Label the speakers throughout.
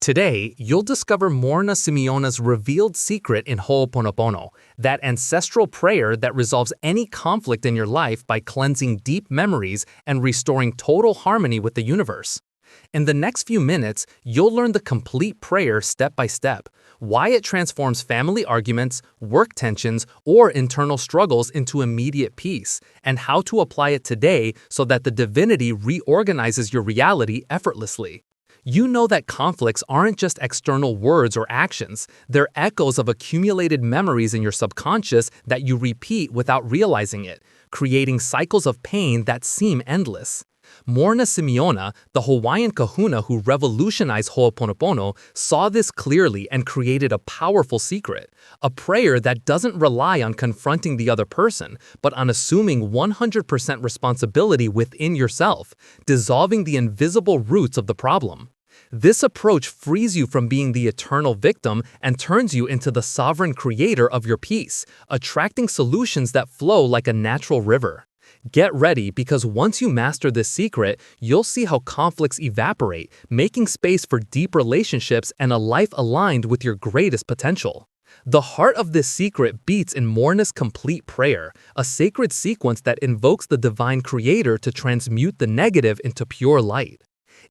Speaker 1: Today, you'll discover Morrnah Simeona's revealed secret in Hooponopono, that ancestral prayer that resolves any conflict in your life by cleansing deep memories and restoring total harmony with the universe. In the next few minutes, you'll learn the complete prayer step by step, why it transforms family arguments, work tensions, or internal struggles into immediate peace, and how to apply it today so that the divinity reorganizes your reality effortlessly. You know that conflicts aren't just external words or actions, they're echoes of accumulated memories in your subconscious that you repeat without realizing it, creating cycles of pain that seem endless. Morrnah Simeona, the Hawaiian kahuna who revolutionized Hooponopono, saw this clearly and created a powerful secret, a prayer that doesn't rely on confronting the other person, but on assuming 100% responsibility within yourself, dissolving the invisible roots of the problem. This approach frees you from being the eternal victim and turns you into the sovereign creator of your peace, attracting solutions that flow like a natural river. Get ready, because once you master this secret, you'll see how conflicts evaporate, making space for deep relationships and a life aligned with your greatest potential. The heart of this secret beats in Morrnah's complete prayer, a sacred sequence that invokes the divine creator to transmute the negative into pure light.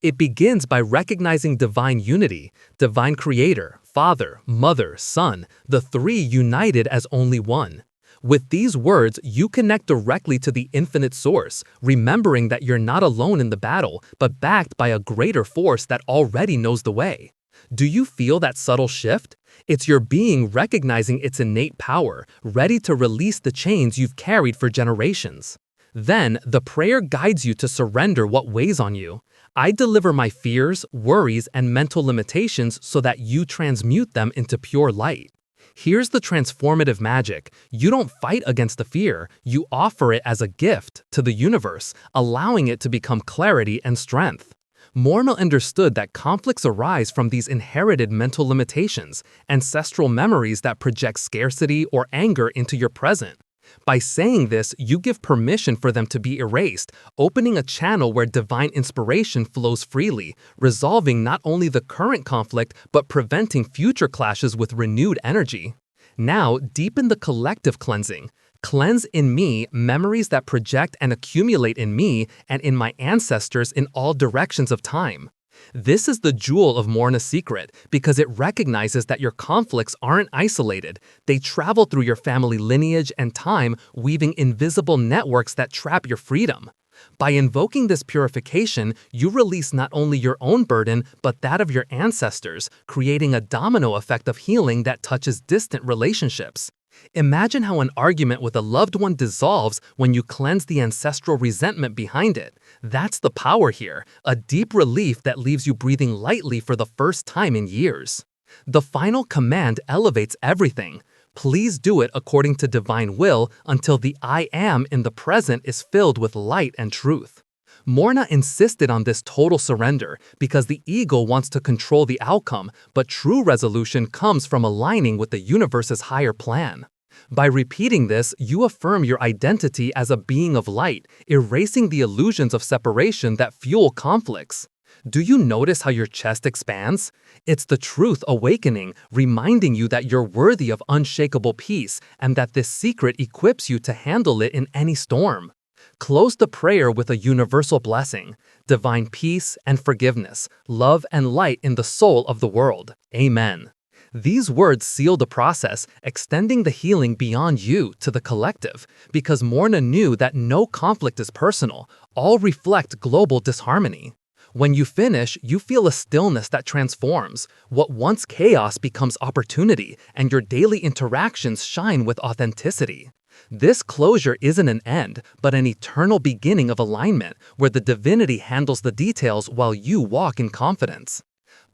Speaker 1: It begins by recognizing divine unity, divine creator, father, mother, son, the three united as only one. With these words, you connect directly to the infinite source, remembering that you're not alone in the battle, but backed by a greater force that already knows the way. Do you feel that subtle shift? It's your being recognizing its innate power, ready to release the chains you've carried for generations. Then, the prayer guides you to surrender what weighs on you. I deliver my fears, worries, and mental limitations so that you transmute them into pure light. Here's the transformative magic. You don't fight against the fear, you offer it as a gift to the universe, allowing it to become clarity and strength. Morrnah understood that conflicts arise from these inherited mental limitations, ancestral memories that project scarcity or anger into your present. By saying this, you give permission for them to be erased, opening a channel where divine inspiration flows freely, resolving not only the current conflict but preventing future clashes with renewed energy. Now, deepen the collective cleansing. Cleanse in me memories that project and accumulate in me and in my ancestors in all directions of time. This is the jewel of Morrnah's secret, because it recognizes that your conflicts aren't isolated. They travel through your family lineage and time, weaving invisible networks that trap your freedom. By invoking this purification, you release not only your own burden, but that of your ancestors, creating a domino effect of healing that touches distant relationships. Imagine how an argument with a loved one dissolves when you cleanse the ancestral resentment behind it. That's the power here, a deep relief that leaves you breathing lightly for the first time in years. The final command elevates everything. Please do it according to divine will until the I am in the present is filled with light and truth. Morrnah insisted on this total surrender because the ego wants to control the outcome, but true resolution comes from aligning with the universe's higher plan. By repeating this, you affirm your identity as a being of light, erasing the illusions of separation that fuel conflicts. Do you notice how your chest expands? It's the truth awakening, reminding you that you're worthy of unshakable peace and that this secret equips you to handle it in any storm. Close the prayer with a universal blessing, divine peace and forgiveness, love and light in the soul of the world. Amen. These words seal the process, extending the healing beyond you to the collective, because Morrnah knew that no conflict is personal, all reflect global disharmony. When you finish, you feel a stillness that transforms. What once chaos becomes opportunity, and your daily interactions shine with authenticity. This closure isn't an end, but an eternal beginning of alignment, where the divinity handles the details while you walk in confidence.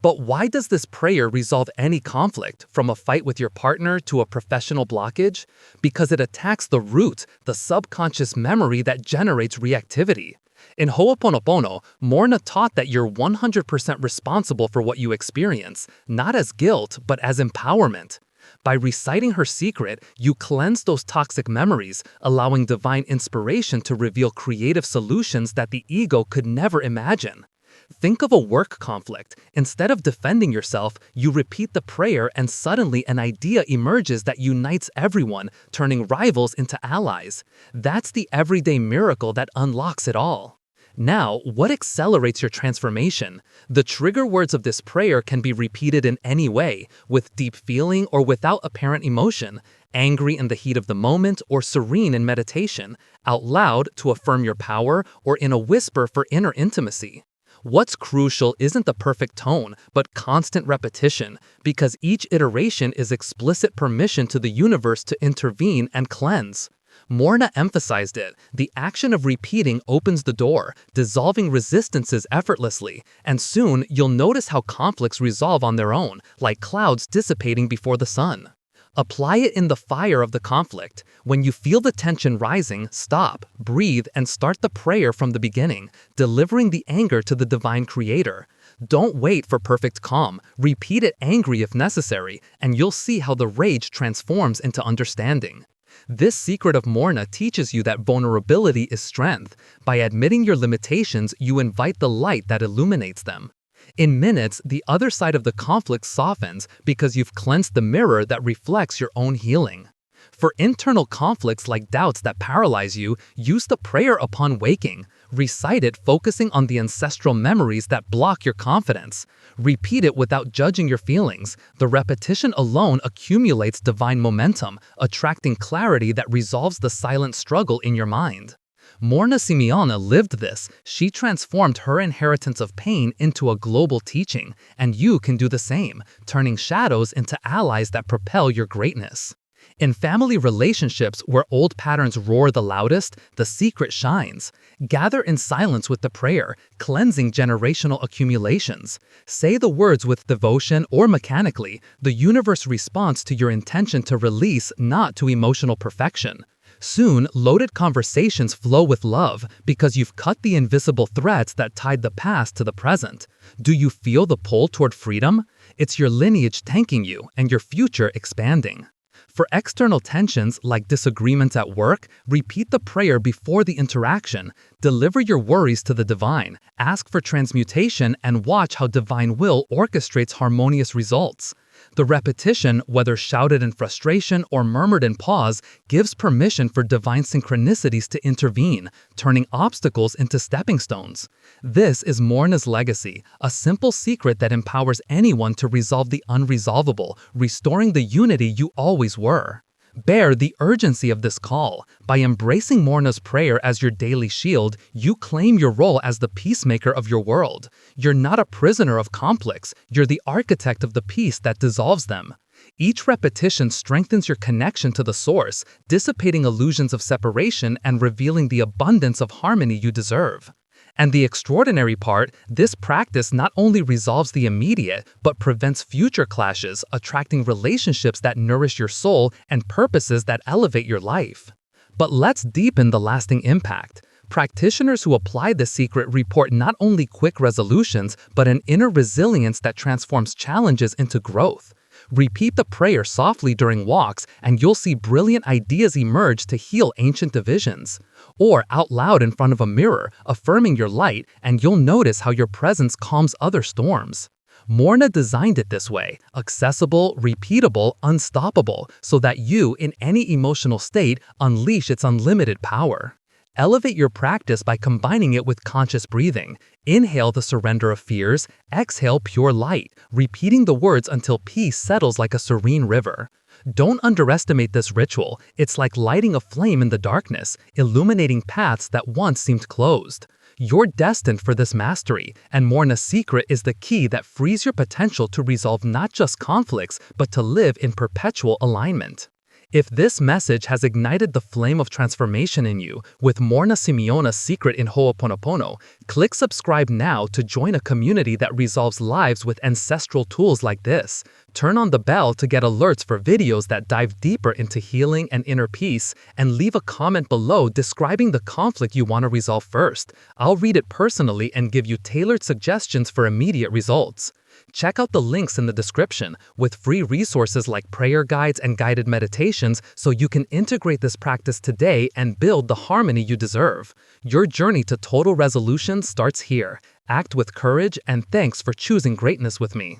Speaker 1: But why does this prayer resolve any conflict, from a fight with your partner to a professional blockage? Because it attacks the root, the subconscious memory that generates reactivity. In Hooponopono, Morrnah taught that you're 100% responsible for what you experience, not as guilt, but as empowerment. By reciting her secret, you cleanse those toxic memories, allowing divine inspiration to reveal creative solutions that the ego could never imagine. Think of a work conflict. Instead of defending yourself, you repeat the prayer and suddenly an idea emerges that unites everyone, turning rivals into allies. That's the everyday miracle that unlocks it all. Now, what accelerates your transformation? The trigger words of this prayer can be repeated in any way, with deep feeling or without apparent emotion, angry in the heat of the moment or serene in meditation, out loud to affirm your power or in a whisper for inner intimacy. What's crucial isn't the perfect tone, but constant repetition, because each iteration is explicit permission to the universe to intervene and cleanse. Morrnah emphasized it. The action of repeating opens the door, dissolving resistances effortlessly, and soon you'll notice how conflicts resolve on their own, like clouds dissipating before the sun. Apply it in the fire of the conflict. When you feel the tension rising, stop, breathe, and start the prayer from the beginning, delivering the anger to the divine creator. Don't wait for perfect calm. Repeat it angry if necessary, and you'll see how the rage transforms into understanding. This secret of Morrnah teaches you that vulnerability is strength. By admitting your limitations, you invite the light that illuminates them. In minutes, the other side of the conflict softens because you've cleansed the mirror that reflects your own healing. For internal conflicts like doubts that paralyze you, use the prayer upon waking. Recite it focusing on the ancestral memories that block your confidence. Repeat it without judging your feelings. The repetition alone accumulates divine momentum, attracting clarity that resolves the silent struggle in your mind. Morrnah Simeona lived this. She transformed her inheritance of pain into a global teaching, and you can do the same, turning shadows into allies that propel your greatness. In family relationships where old patterns roar the loudest, the secret shines. Gather in silence with the prayer, cleansing generational accumulations. Say the words with devotion or mechanically. The universe responds to your intention to release, not to emotional perfection. Soon, loaded conversations flow with love because you've cut the invisible threads that tied the past to the present. Do you feel the pull toward freedom? It's your lineage thanking you and your future expanding. For external tensions like disagreements at work, repeat the prayer before the interaction. Deliver your worries to the divine, ask for transmutation, and watch how divine will orchestrates harmonious results. The repetition, whether shouted in frustration or murmured in pause, gives permission for divine synchronicities to intervene, turning obstacles into stepping stones. This is Morrnah's legacy, a simple secret that empowers anyone to resolve the unresolvable, restoring the unity you always were. Bear the urgency of this call. By embracing Morrnah's prayer as your daily shield, you claim your role as the peacemaker of your world. You're not a prisoner of conflicts, you're the architect of the peace that dissolves them. Each repetition strengthens your connection to the source, dissipating illusions of separation and revealing the abundance of harmony you deserve. And the extraordinary part, this practice not only resolves the immediate, but prevents future clashes, attracting relationships that nourish your soul and purposes that elevate your life. But let's deepen the lasting impact. Practitioners who apply this secret report not only quick resolutions, but an inner resilience that transforms challenges into growth. Repeat the prayer softly during walks, and you'll see brilliant ideas emerge to heal ancient divisions. Or out loud in front of a mirror, affirming your light, and you'll notice how your presence calms other storms. Morrnah designed it this way, accessible, repeatable, unstoppable, so that you, in any emotional state, unleash its unlimited power. Elevate your practice by combining it with conscious breathing. Inhale the surrender of fears, exhale pure light, repeating the words until peace settles like a serene river. Don't underestimate this ritual. It's like lighting a flame in the darkness, illuminating paths that once seemed closed. You're destined for this mastery, and Morrnah's secret is the key that frees your potential to resolve not just conflicts, but to live in perpetual alignment. If this message has ignited the flame of transformation in you with Morrnah Simeona's secret in Hooponopono, click subscribe now to join a community that resolves lives with ancestral tools like this. Turn on the bell to get alerts for videos that dive deeper into healing and inner peace, and leave a comment below describing the conflict you want to resolve first. I'll read it personally and give you tailored suggestions for immediate results. Check out the links in the description with free resources like prayer guides and guided meditations so you can integrate this practice today and build the harmony you deserve. Your journey to total resolution starts here. Act with courage and thanks for choosing greatness with me.